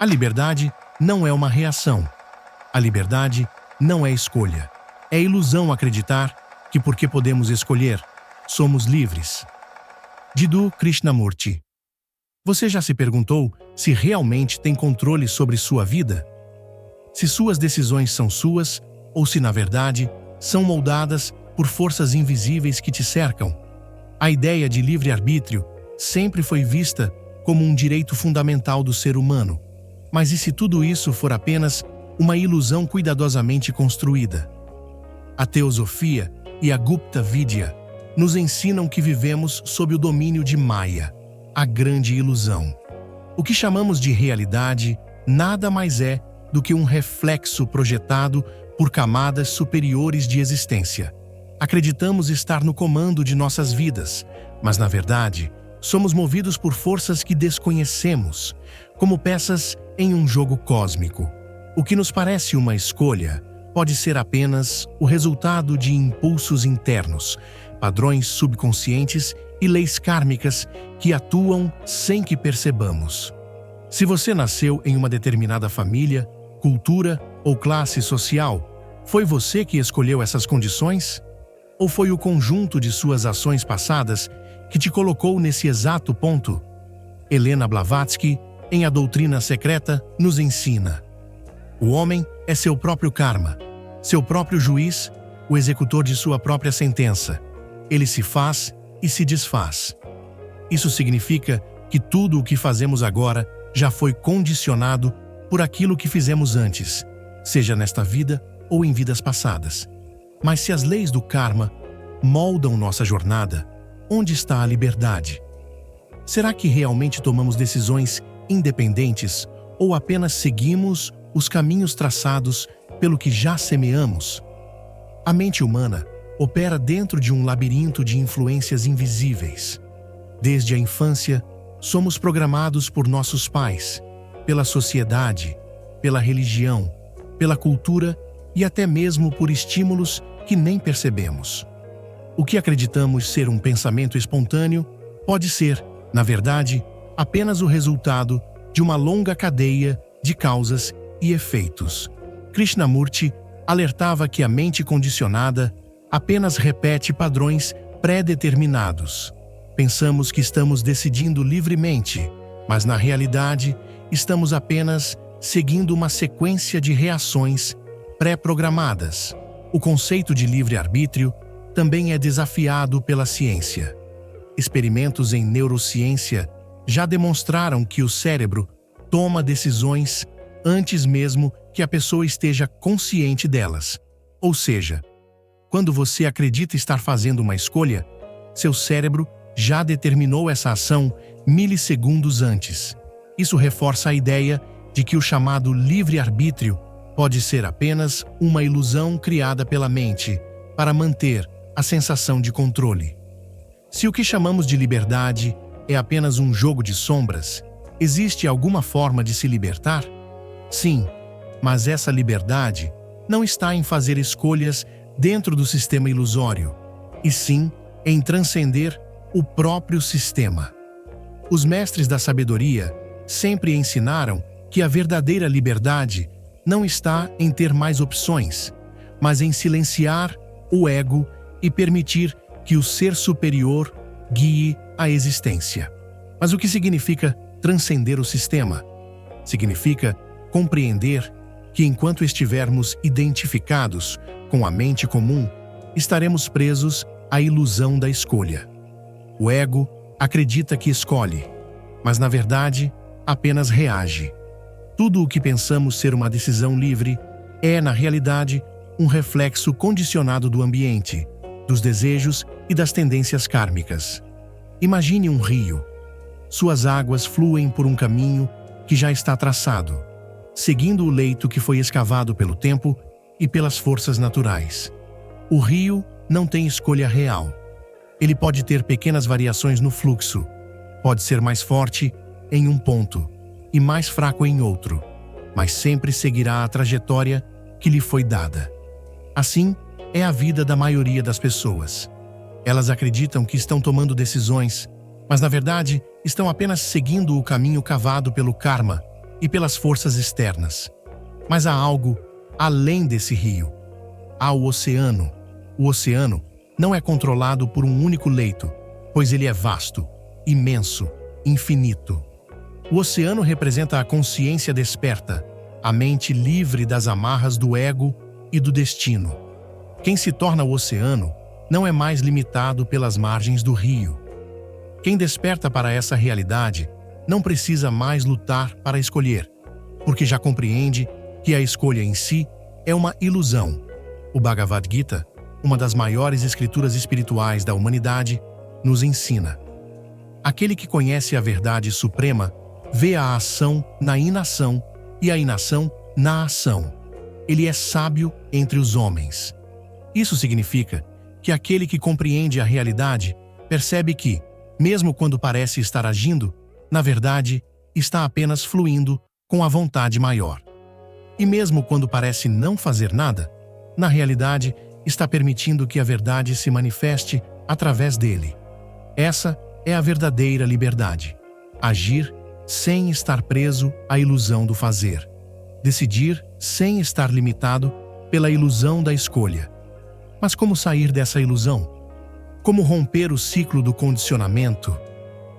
A liberdade não é uma reação. A liberdade não é escolha. É ilusão acreditar que porque podemos escolher, somos livres. Jiddu Krishnamurti. Você já se perguntou se realmente tem controle sobre sua vida? Se suas decisões são suas ou se, na verdade, são moldadas por forças invisíveis que te cercam? A ideia de livre-arbítrio sempre foi vista como um direito fundamental do ser humano. Mas e se tudo isso for apenas uma ilusão cuidadosamente construída? A teosofia e a Gupta Vidya nos ensinam que vivemos sob o domínio de Maya, a grande ilusão. O que chamamos de realidade nada mais é do que um reflexo projetado por camadas superiores de existência. Acreditamos estar no comando de nossas vidas, mas na verdade, somos movidos por forças que desconhecemos, como peças em um jogo cósmico. O que nos parece uma escolha pode ser apenas o resultado de impulsos internos, padrões subconscientes e leis kármicas que atuam sem que percebamos. Se você nasceu em uma determinada família, cultura ou classe social, foi você que escolheu essas condições? Ou foi o conjunto de suas ações passadas que te colocou nesse exato ponto? Helena Blavatsky, em A Doutrina Secreta, nos ensina: o homem é seu próprio karma, seu próprio juiz, o executor de sua própria sentença. Ele se faz e se desfaz. Isso significa que tudo o que fazemos agora já foi condicionado por aquilo que fizemos antes, seja nesta vida ou em vidas passadas. Mas se as leis do karma moldam nossa jornada, onde está a liberdade? Será que realmente tomamos decisões independentes ou apenas seguimos os caminhos traçados pelo que já semeamos? A mente humana opera dentro de um labirinto de influências invisíveis. Desde a infância, somos programados por nossos pais, pela sociedade, pela religião, pela cultura e até mesmo por estímulos que nem percebemos. O que acreditamos ser um pensamento espontâneo pode ser, na verdade, apenas o resultado de uma longa cadeia de causas e efeitos. Krishnamurti alertava que a mente condicionada apenas repete padrões pré-determinados. Pensamos que estamos decidindo livremente, mas na realidade estamos apenas seguindo uma sequência de reações pré-programadas. O conceito de livre-arbítrio também é desafiado pela ciência. Experimentos em neurociência já demonstraram que o cérebro toma decisões antes mesmo que a pessoa esteja consciente delas. Ou seja, quando você acredita estar fazendo uma escolha, seu cérebro já determinou essa ação milissegundos antes. Isso reforça a ideia de que o chamado livre-arbítrio pode ser apenas uma ilusão criada pela mente para manter a sensação de controle. Se o que chamamos de liberdade é apenas um jogo de sombras, existe alguma forma de se libertar? Sim, mas essa liberdade não está em fazer escolhas dentro do sistema ilusório, e sim em transcender o próprio sistema. Os mestres da sabedoria sempre ensinaram que a verdadeira liberdade não está em ter mais opções, mas em silenciar o ego e permitir que o ser superior guie a existência. Mas o que significa transcender o sistema? Significa compreender que enquanto estivermos identificados com a mente comum, estaremos presos à ilusão da escolha. O ego acredita que escolhe, mas na verdade apenas reage. Tudo o que pensamos ser uma decisão livre é, na realidade, um reflexo condicionado do ambiente, dos desejos e das tendências kármicas. Imagine um rio. Suas águas fluem por um caminho que já está traçado, seguindo o leito que foi escavado pelo tempo e pelas forças naturais. O rio não tem escolha real. Ele pode ter pequenas variações no fluxo, pode ser mais forte em um ponto e mais fraco em outro, mas sempre seguirá a trajetória que lhe foi dada. Assim, é a vida da maioria das pessoas. Elas acreditam que estão tomando decisões, mas na verdade estão apenas seguindo o caminho cavado pelo karma e pelas forças externas. Mas há algo além desse rio. Há o oceano. O oceano não é controlado por um único leito, pois ele é vasto, imenso, infinito. O oceano representa a consciência desperta, a mente livre das amarras do ego e do destino. Quem se torna o oceano não é mais limitado pelas margens do rio. Quem desperta para essa realidade não precisa mais lutar para escolher, porque já compreende que a escolha em si é uma ilusão. O Bhagavad Gita, uma das maiores escrituras espirituais da humanidade, nos ensina: aquele que conhece a verdade suprema vê a ação na inação e a inação na ação. Ele é sábio entre os homens. Isso significa que aquele que compreende a realidade percebe que, mesmo quando parece estar agindo, na verdade, está apenas fluindo com a vontade maior. E mesmo quando parece não fazer nada, na realidade, está permitindo que a verdade se manifeste através dele. Essa é a verdadeira liberdade. Agir sem estar preso à ilusão do fazer. Decidir sem estar limitado pela ilusão da escolha. Mas como sair dessa ilusão? Como romper o ciclo do condicionamento?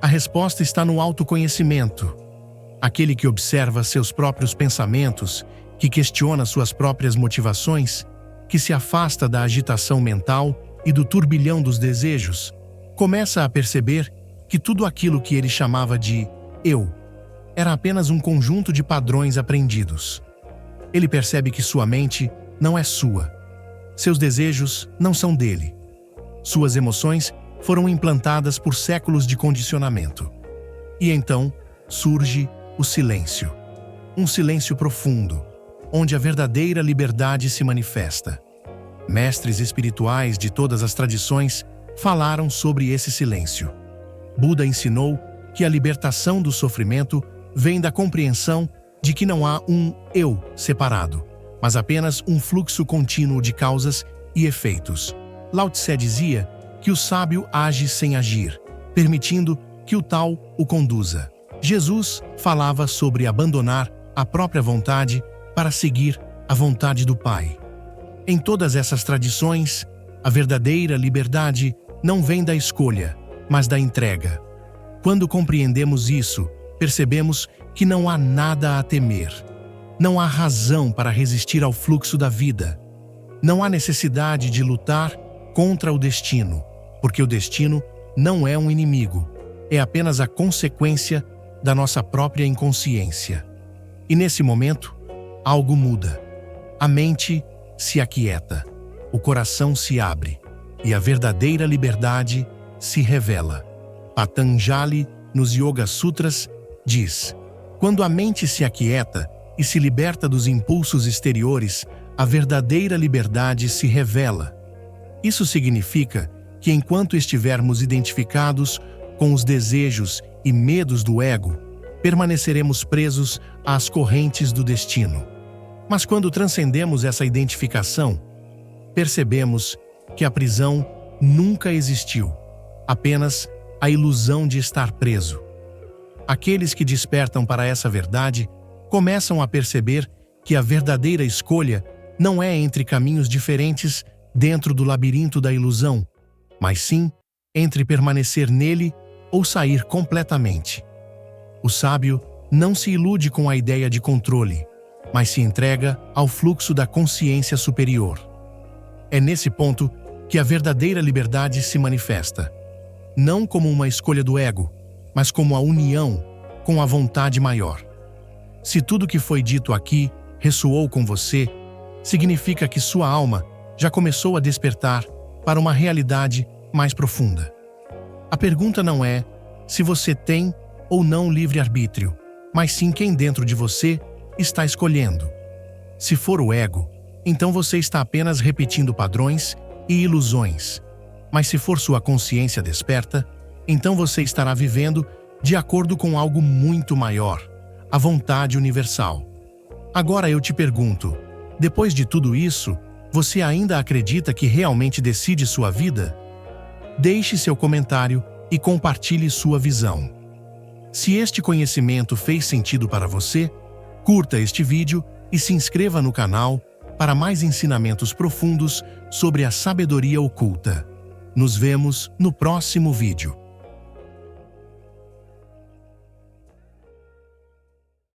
A resposta está no autoconhecimento. Aquele que observa seus próprios pensamentos, que questiona suas próprias motivações, que se afasta da agitação mental e do turbilhão dos desejos, começa a perceber que tudo aquilo que ele chamava de eu era apenas um conjunto de padrões aprendidos. Ele percebe que sua mente não é sua. Seus desejos não são dele. Suas emoções foram implantadas por séculos de condicionamento. E então surge o silêncio. Um silêncio profundo, onde a verdadeira liberdade se manifesta. Mestres espirituais de todas as tradições falaram sobre esse silêncio. Buda ensinou que a libertação do sofrimento vem da compreensão de que não há um eu separado, mas apenas um fluxo contínuo de causas e efeitos. Lao Tse dizia que o sábio age sem agir, permitindo que o tal o conduza. Jesus falava sobre abandonar a própria vontade para seguir a vontade do Pai. Em todas essas tradições, a verdadeira liberdade não vem da escolha, mas da entrega. Quando compreendemos isso, percebemos que não há nada a temer. Não há razão para resistir ao fluxo da vida. Não há necessidade de lutar contra o destino, porque o destino não é um inimigo, é apenas a consequência da nossa própria inconsciência. E nesse momento, algo muda. A mente se aquieta, o coração se abre e a verdadeira liberdade se revela. Patanjali, nos Yoga Sutras, diz: quando a mente se aquieta e se liberta dos impulsos exteriores, a verdadeira liberdade se revela. Isso significa que enquanto estivermos identificados com os desejos e medos do ego, permaneceremos presos às correntes do destino. Mas quando transcendemos essa identificação, percebemos que a prisão nunca existiu, apenas a ilusão de estar preso. Aqueles que despertam para essa verdade começam a perceber que a verdadeira escolha não é entre caminhos diferentes dentro do labirinto da ilusão, mas sim entre permanecer nele ou sair completamente. O sábio não se ilude com a ideia de controle, mas se entrega ao fluxo da consciência superior. É nesse ponto que a verdadeira liberdade se manifesta, não como uma escolha do ego, mas como a união com a vontade maior. Se tudo que foi dito aqui ressoou com você, significa que sua alma já começou a despertar para uma realidade mais profunda. A pergunta não é se você tem ou não livre-arbítrio, mas sim quem dentro de você está escolhendo. Se for o ego, então você está apenas repetindo padrões e ilusões. Mas se for sua consciência desperta, então você estará vivendo de acordo com algo muito maior, a vontade universal. Agora eu te pergunto, depois de tudo isso, você ainda acredita que realmente decide sua vida? Deixe seu comentário e compartilhe sua visão. Se este conhecimento fez sentido para você, Curta este vídeo e se inscreva no canal para mais ensinamentos profundos sobre a sabedoria oculta. Nos vemos no próximo vídeo.